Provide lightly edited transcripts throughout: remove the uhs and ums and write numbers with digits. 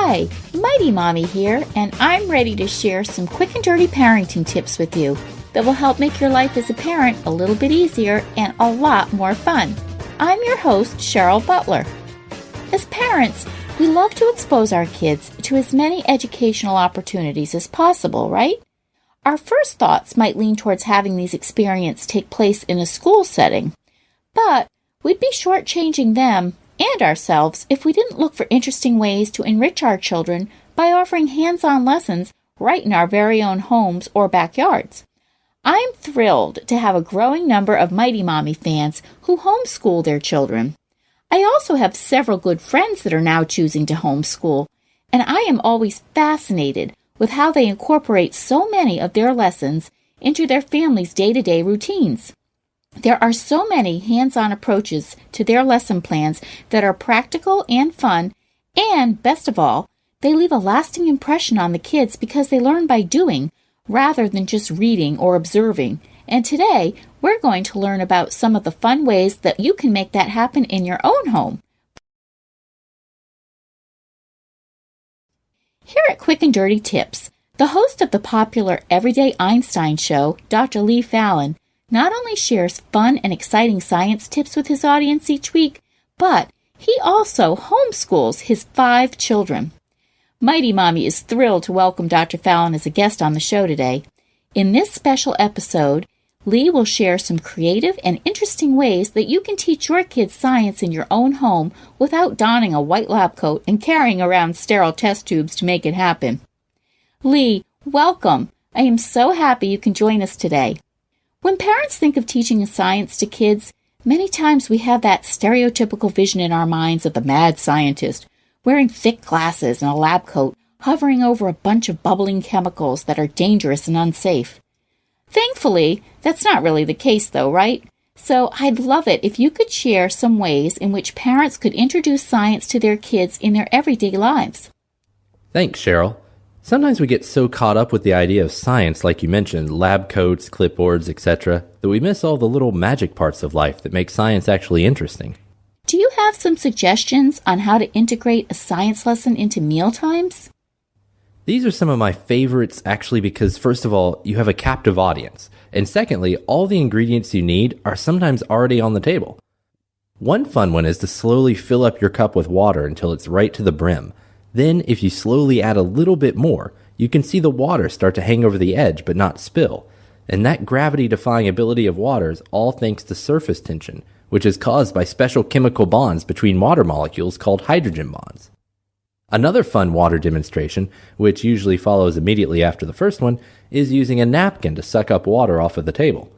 Hi, Mighty Mommy here, and I'm ready to share some quick and dirty parenting tips with you that will help make your life as a parent a little bit easier and a lot more fun. I'm your host, Cheryl Butler. As parents, we love to expose our kids to as many educational opportunities as possible, right? Our first thoughts might lean towards having these experiences take place in a school setting, but we'd be shortchanging them and ourselves if we didn't look for interesting ways to enrich our children by offering hands-on lessons right in our very own homes or backyards. I'm thrilled to have a growing number of Mighty Mommy fans who homeschool their children. I also have several good friends that are now choosing to homeschool, and I am always fascinated with how they incorporate so many of their lessons into their family's day-to-day routines. There are so many hands-on approaches to their lesson plans that are practical and fun, and, best of all, they leave a lasting impression on the kids because they learn by doing rather than just reading or observing. And today, we're going to learn about some of the fun ways that you can make that happen in your own home. Here at Quick and Dirty Tips, the host of the popular Everyday Einstein show, Dr. Lee Fallon, not only shares fun and exciting science tips with his audience each week, but he also homeschools his 5 children. Mighty Mommy is thrilled to welcome Dr. Fallon as a guest on the show today. In this special episode, Lee will share some creative and interesting ways that you can teach your kids science in your own home without donning a white lab coat and carrying around sterile test tubes to make it happen. Lee, welcome. I am so happy you can join us today. When parents think of teaching science to kids, many times we have that stereotypical vision in our minds of the mad scientist, wearing thick glasses and a lab coat, hovering over a bunch of bubbling chemicals that are dangerous and unsafe. Thankfully, that's not really the case though, right? So I'd love it if you could share some ways in which parents could introduce science to their kids in their everyday lives. Thanks, Cheryl. Sometimes we get so caught up with the idea of science, like you mentioned, lab coats, clipboards, etc., that we miss all the little magic parts of life that make science actually interesting. Do you have some suggestions on how to integrate a science lesson into meal times? These are some of my favorites actually because, first of all, you have a captive audience, and secondly, all the ingredients you need are sometimes already on the table. One fun one is to slowly fill up your cup with water until it's right to the brim. Then, if you slowly add a little bit more, you can see the water start to hang over the edge but not spill. And that gravity-defying ability of water is all thanks to surface tension, which is caused by special chemical bonds between water molecules called hydrogen bonds. Another fun water demonstration, which usually follows immediately after the first one, is using a napkin to suck up water off of the table.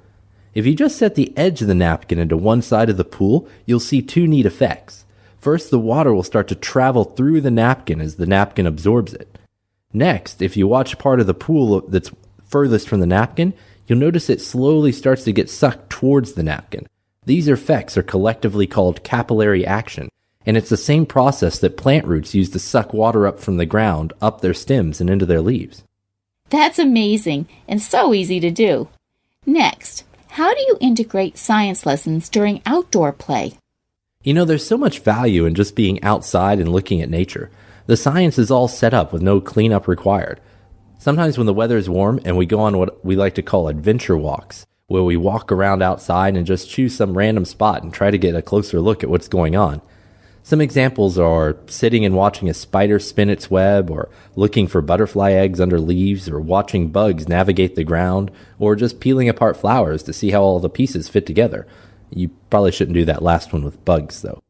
If you just set the edge of the napkin into one side of the pool, you'll see 2 neat effects. First, the water will start to travel through the napkin as the napkin absorbs it. Next, if you watch part of the pool that's furthest from the napkin, you'll notice it slowly starts to get sucked towards the napkin. These effects are collectively called capillary action, and it's the same process that plant roots use to suck water up from the ground, up their stems, and into their leaves. That's amazing and so easy to do. Next, how do you integrate science lessons during outdoor play? You know, there's so much value in just being outside and looking at nature. The science is all set up with no cleanup required. Sometimes when the weather is warm and we go on what we like to call adventure walks, where we walk around outside and just choose some random spot and try to get a closer look at what's going on. Some examples are sitting and watching a spider spin its web, or looking for butterfly eggs under leaves, or watching bugs navigate the ground, or just peeling apart flowers to see how all the pieces fit together. You probably shouldn't do that last one with bugs, though.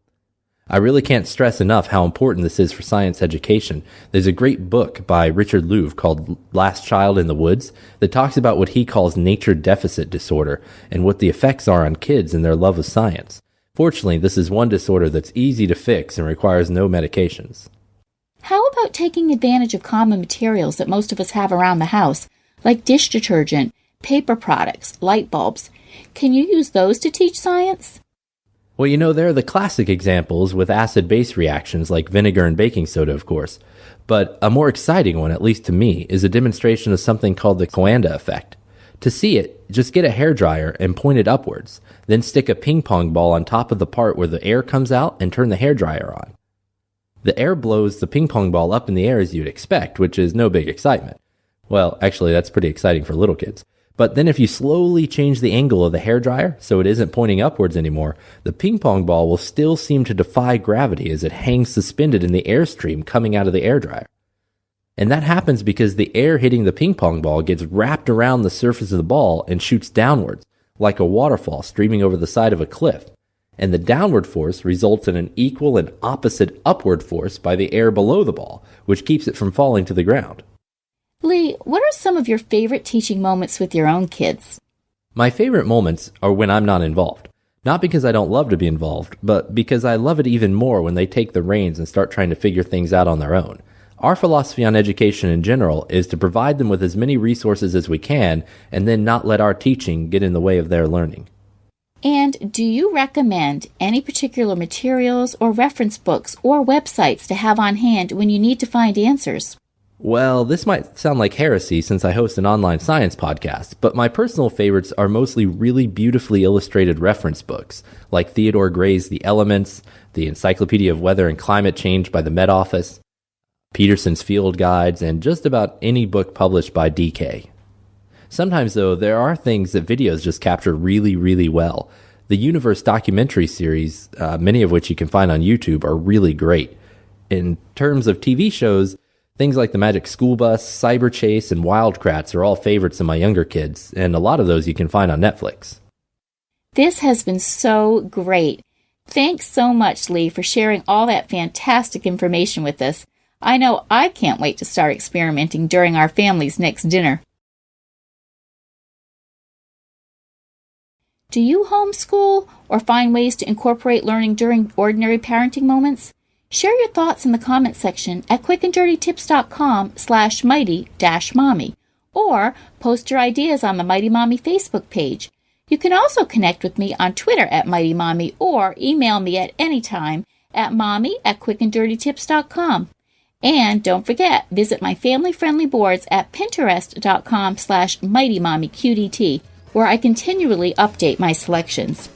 I really can't stress enough how important this is for science education. There's a great book by Richard Louv called Last Child in the Woods that talks about what he calls nature deficit disorder and what the effects are on kids and their love of science. Fortunately, this is one disorder that's easy to fix and requires no medications. How about taking advantage of common materials that most of us have around the house, like dish detergent, paper products, light bulbs? Can you use those to teach science? Well, you know, there are the classic examples with acid-base reactions like vinegar and baking soda, of course. But a more exciting one, at least to me, is a demonstration of something called the Coanda effect. To see it, just get a hairdryer and point it upwards. Then stick a ping pong ball on top of the part where the air comes out and turn the hairdryer on. The air blows the ping pong ball up in the air as you'd expect, which is no big excitement. Well, actually, that's pretty exciting for little kids. But then if you slowly change the angle of the hairdryer so it isn't pointing upwards anymore, the ping pong ball will still seem to defy gravity as it hangs suspended in the airstream coming out of the airdryer. And that happens because the air hitting the ping pong ball gets wrapped around the surface of the ball and shoots downwards, like a waterfall streaming over the side of a cliff. And the downward force results in an equal and opposite upward force by the air below the ball, which keeps it from falling to the ground. Lee, what are some of your favorite teaching moments with your own kids? My favorite moments are when I'm not involved. Not because I don't love to be involved, but because I love it even more when they take the reins and start trying to figure things out on their own. Our philosophy on education in general is to provide them with as many resources as we can and then not let our teaching get in the way of their learning. And do you recommend any particular materials or reference books or websites to have on hand when you need to find answers? Well, this might sound like heresy since I host an online science podcast, but my personal favorites are mostly really beautifully illustrated reference books, like Theodore Gray's The Elements, the Encyclopedia of Weather and Climate Change by the Met Office, Peterson's Field Guides, and just about any book published by DK. Sometimes, though, there are things that videos just capture really, really well. The Universe documentary series, many of which you can find on YouTube, are really great. In terms of TV shows, things like The Magic School Bus, Cyber Chase, and Wildcrats are all favorites of my younger kids, and a lot of those you can find on Netflix. This has been so great. Thanks so much, Lee, for sharing all that fantastic information with us. I know I can't wait to start experimenting during our family's next dinner. Do you homeschool or find ways to incorporate learning during ordinary parenting moments? Share your thoughts in the comments section at quickanddirtytips.com/mighty-mommy or post your ideas on the Mighty Mommy Facebook page. You can also connect with me on Twitter at Mighty Mommy or email me at any time at mommy@quickanddirtytips.com. And don't forget, visit my family-friendly boards at pinterest.com/mightymommyqdt, where I continually update my selections.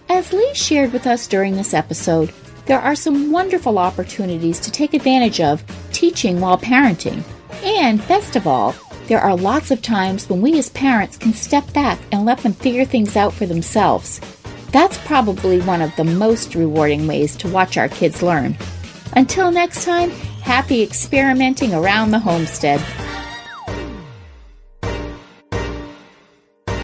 As Lee shared with us during this episode, there are some wonderful opportunities to take advantage of teaching while parenting. And best of all, there are lots of times when we as parents can step back and let them figure things out for themselves. That's probably one of the most rewarding ways to watch our kids learn. Until next time, happy experimenting around the homestead.